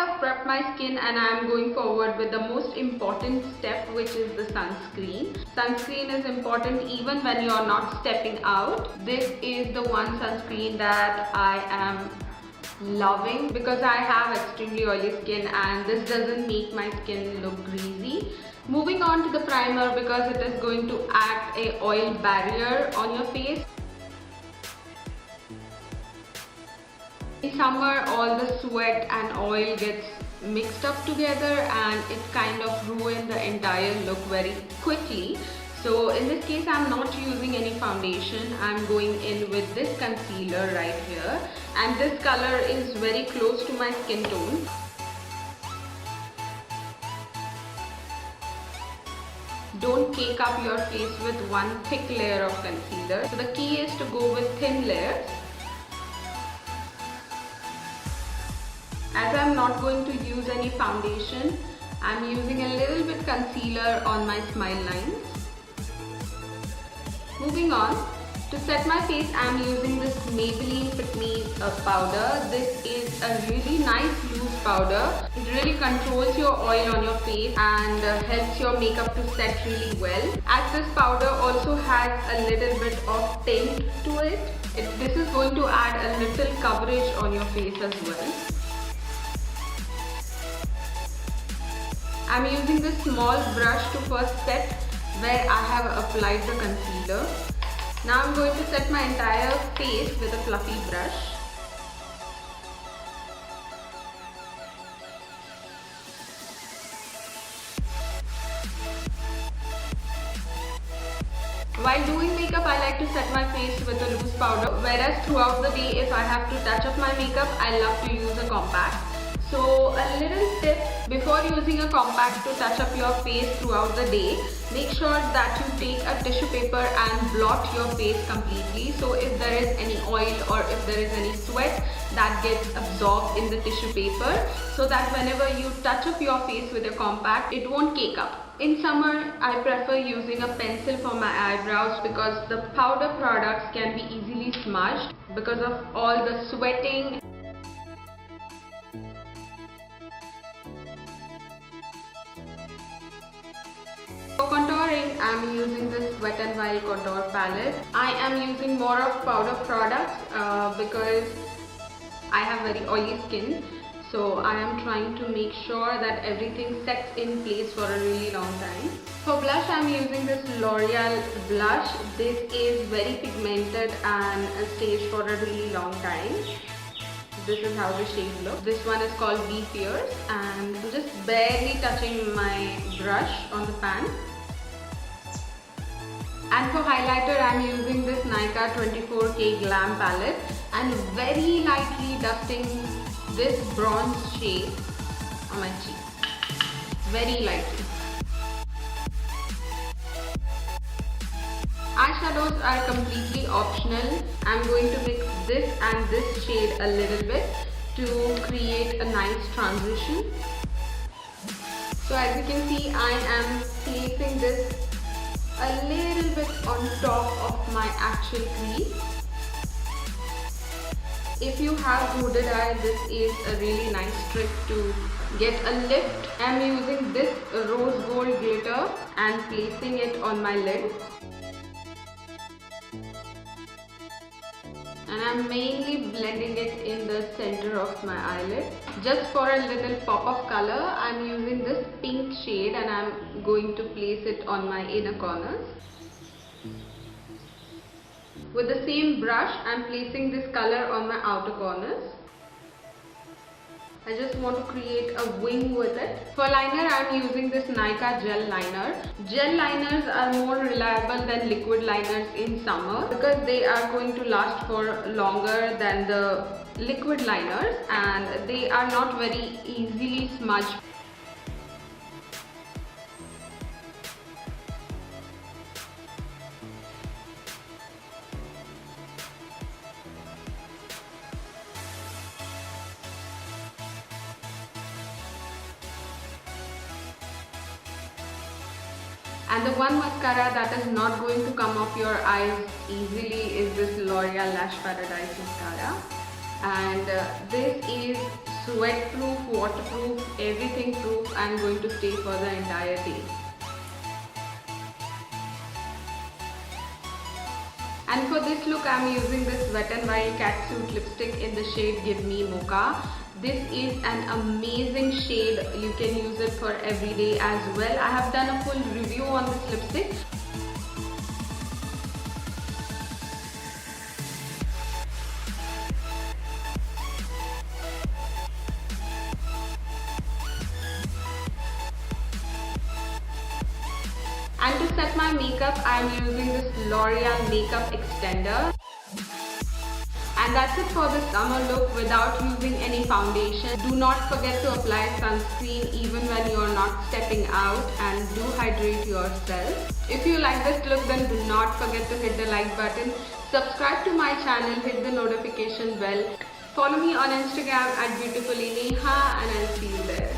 have prepped my skin and I am going forward with the most important step, which is the sunscreen. Sunscreen is important even when you are not stepping out. This is the one sunscreen that I am loving because I have extremely oily skin and this doesn't make my skin look greasy. Moving on to the primer because it is going to act a oil barrier on your face. In summer, all the sweat and oil gets mixed up together and it kind of ruins the entire look very quickly. So in this case, I'm not using any foundation. I'm going in with this concealer right here, and this color is very close to my skin tone. Don't cake up your face with one thick layer of concealer. So the key is to go with thin layers. As I'm not going to use any foundation, I'm using a little bit concealer on my smile lines. Moving on, to set my face, I'm using this Maybelline Fit Me powder. This is a really nice loose powder. It really controls your oil on your face and helps your makeup to set really well. As this powder also has a little bit of tint to it, this is going to add a little coverage on your face as well. I'm using this small brush to first set where I have applied the concealer. Now I'm going to set my entire face with a fluffy brush. While doing makeup, I like to set my face with a loose powder, whereas throughout the day, if I have to touch up my makeup, I love to use a compact. So a little tip, before using a compact to touch up your face throughout the day, make sure that you take a tissue paper and blot your face completely. So if there is any oil or if there is any sweat, that gets absorbed in the tissue paper, so that whenever you touch up your face with a compact, it won't cake up. In summer, I prefer using a pencil for my eyebrows because the powder products can be easily smudged because of all the sweating. For contouring, I am using this Wet n Wild contour palette. I am using more of powder products because I have very oily skin. So I am trying to make sure that everything sets in place for a really long time. For blush, I am using this L'Oreal blush. This is very pigmented and stays for a really long time. This is how the shade looks. This one is called Be Fierce, and I'm just barely touching my brush on the pan. And for highlighter, I'm using this Nykaa 24K Glam palette and very lightly dusting this bronze shade on my cheek. Very lightly. Eyeshadows are completely optional. I'm going to mix this and this shade a little bit to create a nice transition. So as you can see, I am placing this a little bit on top of my actual crease. If you have hooded eye, this is a really nice trick to get a lift. I'm using this rose gold glitter and placing it on my lid. And I'm mainly blending it in the center of my eyelid. Just for a little pop of color, I'm using this pink shade and I'm going to place it on my inner corners. With the same brush, I'm placing this color on my outer corners. I just want to create a wing with it. For liner, I'm using this Nykaa gel liner. Gel liners are more reliable than liquid liners in summer because they are going to last for longer than the liquid liners and they are not very easily smudged. And the one mascara that is not going to come off your eyes easily is this L'Oreal Lash Paradise mascara. And this is sweat proof, waterproof, everything proof, and going to stay for the entire day. And for this look, I am using this Wet n Wild Catsuit lipstick in the shade Give Me Mocha. This is an amazing shade. You can use it for every day as well. I have done a full review on this lipstick. And to set my makeup, I am using this L'Oreal Makeup Extender. And that's it for the summer look without using any foundation. Do not forget to apply sunscreen even when you are not stepping out, and do hydrate yourself. If you like this look, then do not forget to hit the like button. Subscribe to my channel, hit the notification bell. Follow me on Instagram at BeautifullyNeha, and I'll see you there.